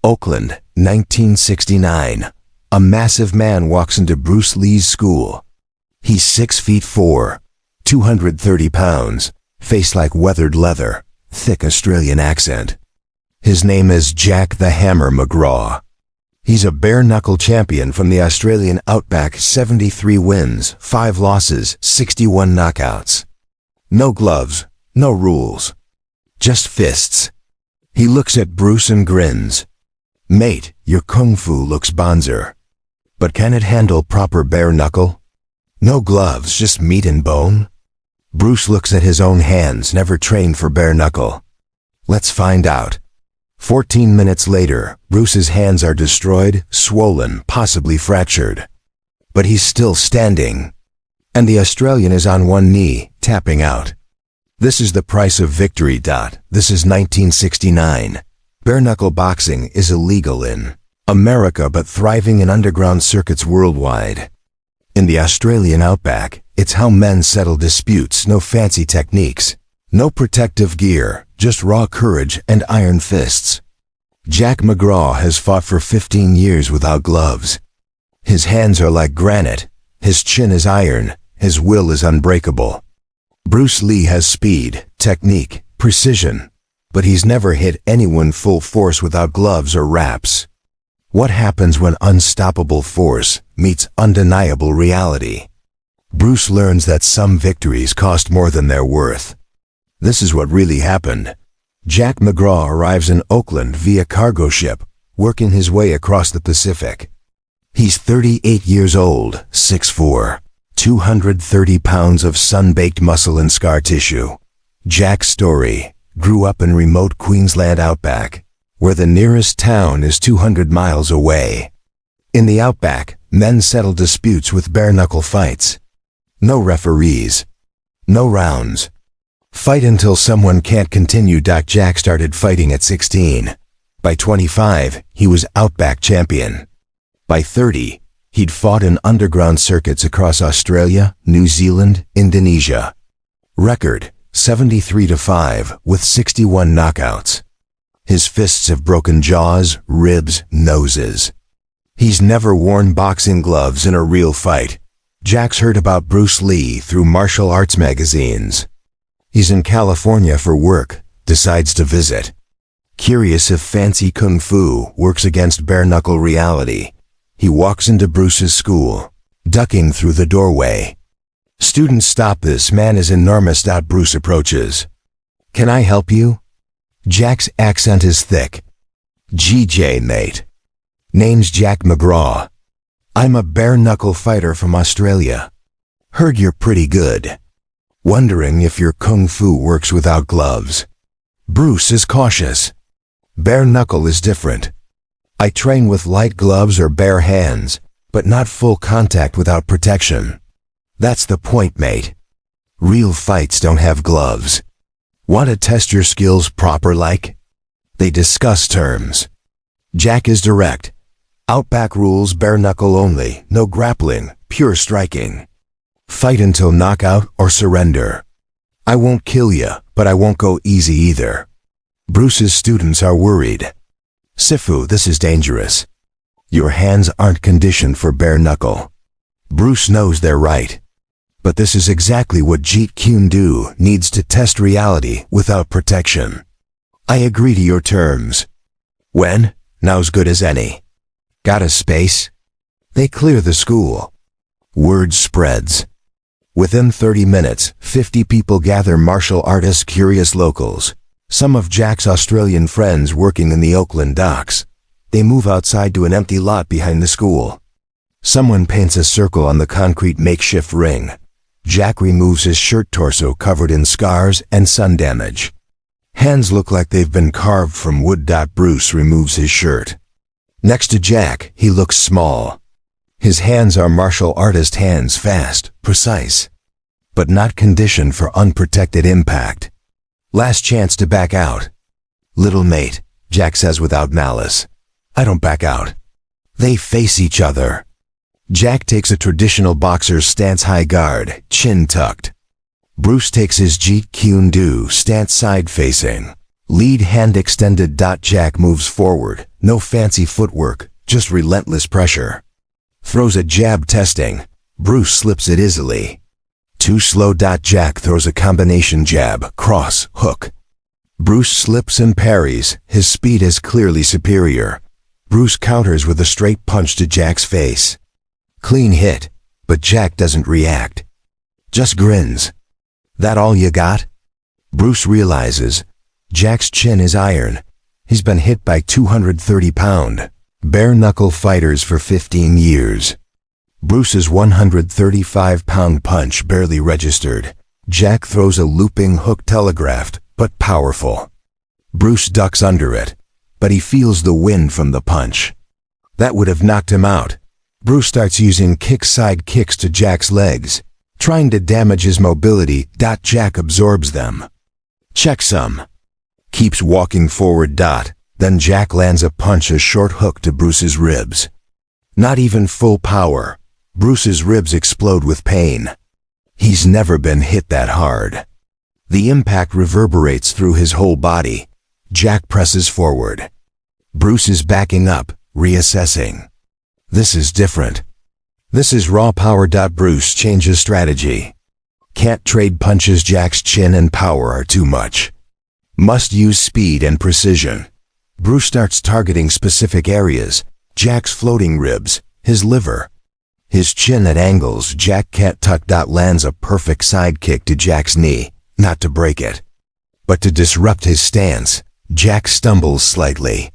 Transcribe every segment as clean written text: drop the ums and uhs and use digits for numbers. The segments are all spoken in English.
Oakland, 1969. A massive man walks into Bruce Lee's school. He's 6'4", 230 pounds, face like weathered leather, thick Australian accent. His name is Jack the Hammer McGraw. He's a bare-knuckle champion from the Australian outback, 73 wins, 5 losses, 61 knockouts. No gloves, no rules. Just fists. He looks at Bruce and grins. Mate, your kung fu looks bonzer. But can it handle proper bare-knuckle? No gloves, just meat and bone? Bruce looks at his own hands, never trained for bare-knuckle. Let's find out. 14 minutes later, Bruce's hands are destroyed, swollen, possibly fractured. But he's still standing. And the Australian is on one knee, tapping out. This is the price of victory. This is 1969. Bare-knuckle boxing is illegal in America but thriving in underground circuits worldwide. In the Australian outback, it's how men settle disputes, no fancy techniques. No protective gear, just raw courage and iron fists. Jack McGraw has fought for 15 years without gloves. His hands are like granite, his chin is iron, his will is unbreakable. Bruce Lee has speed, technique, precision, but he's never hit anyone full force without gloves or wraps. What happens when unstoppable force meets undeniable reality? Bruce learns that some victories cost more than they're worth. This is what really happened. Jack McGraw arrives in Oakland via cargo ship, working his way across the Pacific. He's 38 years old, 6'4", 230 pounds of sun-baked muscle and scar tissue. Jack's story: grew up in remote Queensland outback, where the nearest town is 200 miles away. In the outback, men settle disputes with bare-knuckle fights. No referees. No rounds. Fight until someone can't continue. Jack started fighting at 16. By 25, he was outback champion. By 30, he'd fought in underground circuits across Australia, New Zealand, Indonesia. Record: 73-5 with 61 knockouts. His fists have broken jaws, ribs, noses. He's never worn boxing gloves in a real fight. Jack's heard about Bruce Lee through martial arts magazines. He's in California for work, decides to visit. Curious if fancy kung fu works against bare-knuckle reality, he walks into Bruce's school, ducking through the doorway. Students stop. This man is enormous. Bruce approaches. Can I help you? Jack's accent is thick. GJ, mate. Name's Jack McGraw. I'm a bare-knuckle fighter from Australia. Heard you're pretty good. Wondering if your kung fu works without gloves. Bruce is cautious. Bare-knuckle is different. I train with light gloves or bare hands, but not full contact without protection. That's the point, mate. Real fights don't have gloves. Want to test your skills proper like? They discuss terms. Jack is direct. Outback rules: bare-knuckle only, no grappling, pure striking. Fight until knockout or surrender. I won't kill you, but I won't go easy either. Bruce's students are worried. Sifu, this is dangerous. Your hands aren't conditioned for bare-knuckle. Bruce knows they're right. But this is exactly what Jeet Kune Do needs to test reality without protection. I agree to your terms. When? Now's good as any. Got a space? They clear the school. Word spreads. Within 30 minutes, 50 people gather: martial artists, curious locals. Some of Jack's Australian friends working in the Oakland docks. They move outside to an empty lot behind the school. Someone paints a circle on the concrete makeshift ring. Jack removes his shirt, torso covered in scars and sun damage. Hands look like they've been carved from wood. Bruce removes his shirt. Next to Jack, he looks small. His hands are martial artist hands, fast, precise, but not conditioned for unprotected impact. Last chance to back out. Little mate, Jack says without malice. I don't back out. They face each other. Jack takes a traditional boxer's stance, high guard, chin tucked. Bruce takes his Jeet Kune Do stance, side facing, lead hand extended. Jack moves forward, No fancy footwork, just relentless pressure. Throws a jab testing. Bruce slips it easily. Too slow. Jack throws a combination jab, cross, hook. Bruce slips and parries. His speed is clearly superior. Bruce counters with a straight punch to Jack's face. Clean hit, but Jack doesn't react. Just grins. That all you got? Bruce realizes Jack's chin is iron. He's been hit by 230-pound bare-knuckle fighters for 15 years. Bruce's 135-pound punch barely registered. Jack throws a looping hook, telegraphed, but powerful. Bruce ducks under it, but he feels the wind from the punch. That would have knocked him out. Bruce starts using side kicks to Jack's legs, trying to damage his mobility. Jack absorbs them. Checksum. Keeps walking forward. Then Jack lands a punch, a short hook to Bruce's ribs. Not even full power. Bruce's ribs explode with pain. He's never been hit that hard. The impact reverberates through his whole body. Jack presses forward. Bruce is backing up, reassessing. This is different. This is raw power. Bruce changes strategy. Can't trade punches. Jack's chin and power are too much. Must use speed and precision. Bruce starts targeting specific areas. Jack's floating ribs, his liver. His chin at angles Jack can't tuck. Lands a perfect side kick to Jack's knee, not to break it, but to disrupt his stance. Jack stumbles slightly.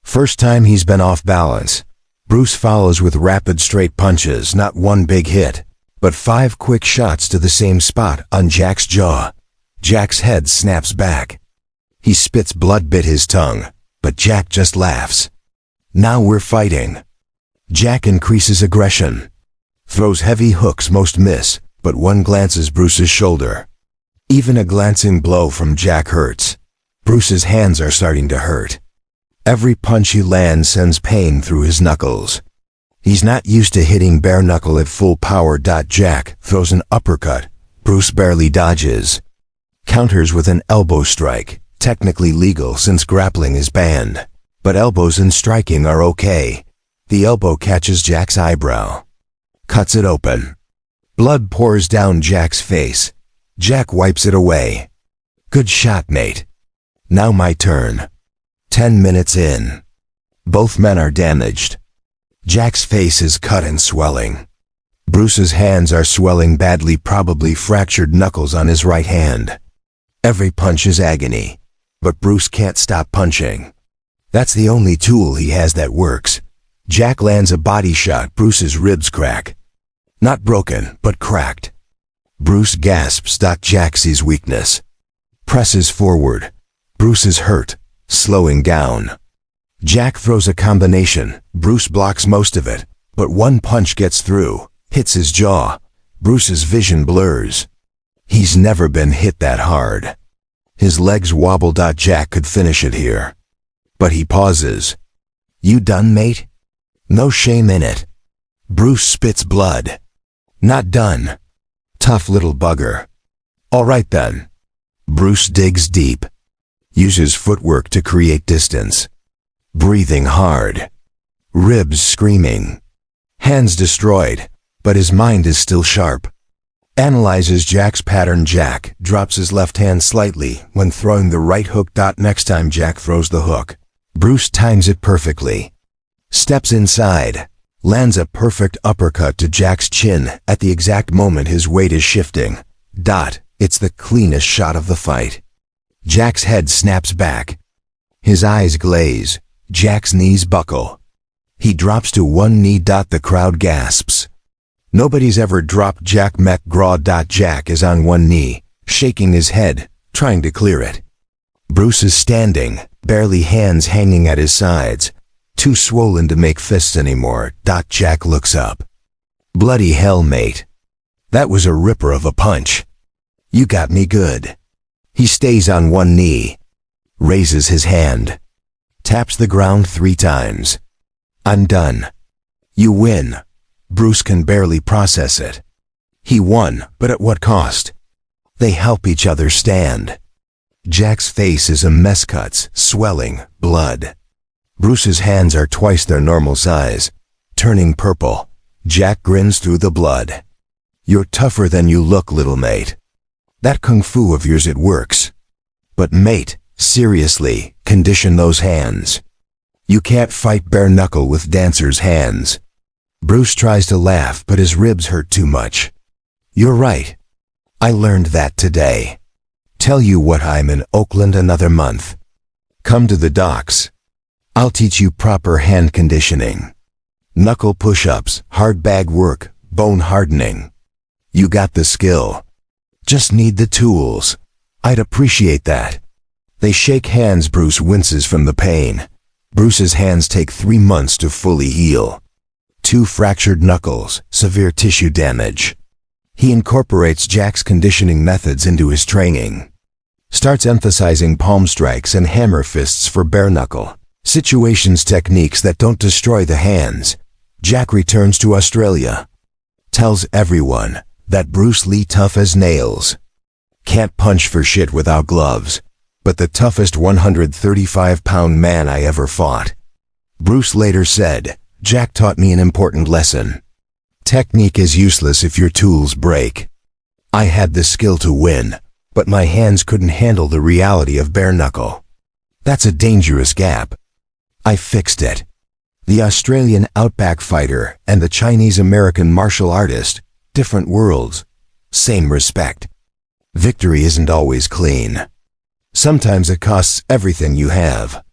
First time he's been off balance. Bruce follows with rapid straight punches, not one big hit, but 5 quick shots to the same spot on Jack's jaw. Jack's head snaps back. He spits blood, bit his tongue, but Jack just laughs. Now we're fighting. Jack increases aggression. Throws heavy hooks, most miss, but one glances Bruce's shoulder. Even a glancing blow from Jack hurts. Bruce's hands are starting to hurt. Every punch he lands sends pain through his knuckles. He's not used to hitting bare knuckle at full power. Jack throws an uppercut. Bruce barely dodges. Counters with an elbow strike, technically legal since grappling is banned. But elbows and striking are okay. The elbow catches Jack's eyebrow. Cuts it open. Blood pours down Jack's face. Jack wipes it away. Good shot, mate. Now my turn. 10 minutes in. Both men are damaged. Jack's face is cut and swelling. Bruce's hands are swelling badly, probably fractured knuckles on his right hand. Every punch is agony. But Bruce can't stop punching. That's the only tool he has that works. Jack lands a body shot. Bruce's ribs crack. Not broken, but cracked. Bruce gasps. Jack sees weakness. Presses forward. Bruce is hurt, slowing down. Jack throws a combination. Bruce blocks most of it, but one punch gets through, hits his jaw. Bruce's vision blurs. He's never been hit that hard. His legs wobble. Jack could finish it here. But he pauses. You done, mate? No shame in it. Bruce spits blood. Not done. Tough little bugger. All right then. Bruce digs deep. Uses footwork to create distance. Breathing hard. Ribs screaming. Hands destroyed, but his mind is still sharp. Analyzes Jack's pattern. Jack drops his left hand slightly when throwing the right hook. Next time Jack throws the hook, Bruce times it perfectly. Steps inside. Lands a perfect uppercut to Jack's chin at the exact moment his weight is shifting. It's the cleanest shot of the fight. Jack's head snaps back. His eyes glaze. Jack's knees buckle. He drops to one knee. The crowd gasps. Nobody's ever dropped Jack McGraw. Jack is on one knee, shaking his head, trying to clear it. Bruce is standing, barely hands hanging at his sides, too swollen to make fists anymore. Jack looks up. Bloody hell, mate. That was a ripper of a punch. You got me good. He stays on one knee. Raises his hand. Taps the ground 3 times. I'm done. You win. Bruce can barely process it. He won, but at what cost? They help each other stand. Jack's face is a mess, cuts, swelling, blood. Bruce's hands are twice their normal size. Turning purple, Jack grins through the blood. You're tougher than you look, little mate. That kung fu of yours, it works. But mate, seriously, condition those hands. You can't fight bare-knuckle with dancers' hands. Bruce tries to laugh, but his ribs hurt too much. You're right. I learned that today. Tell you what, I'm in Oakland another month. Come to the docks. I'll teach you proper hand conditioning. Knuckle push-ups, hard bag work, bone hardening. You got the skill. Just need the tools. I'd appreciate that. They shake hands. Bruce winces from the pain. Bruce's hands take 3 months to fully heal. 2 fractured knuckles, severe tissue damage. He incorporates Jack's conditioning methods into his training. Starts emphasizing palm strikes and hammer fists for bare-knuckle. Situations, techniques that don't destroy the hands. Jack returns to Australia. Tells everyone that Bruce Lee tough as nails. Can't punch for shit without gloves, but the toughest 135-pound man I ever fought. Bruce later said, Jack taught me an important lesson. Technique is useless if your tools break. I had the skill to win, but my hands couldn't handle the reality of bare-knuckle. That's a dangerous gap. I fixed it. The Australian outback fighter and the Chinese-American martial artist, different worlds, same respect. Victory isn't always clean. Sometimes it costs everything you have.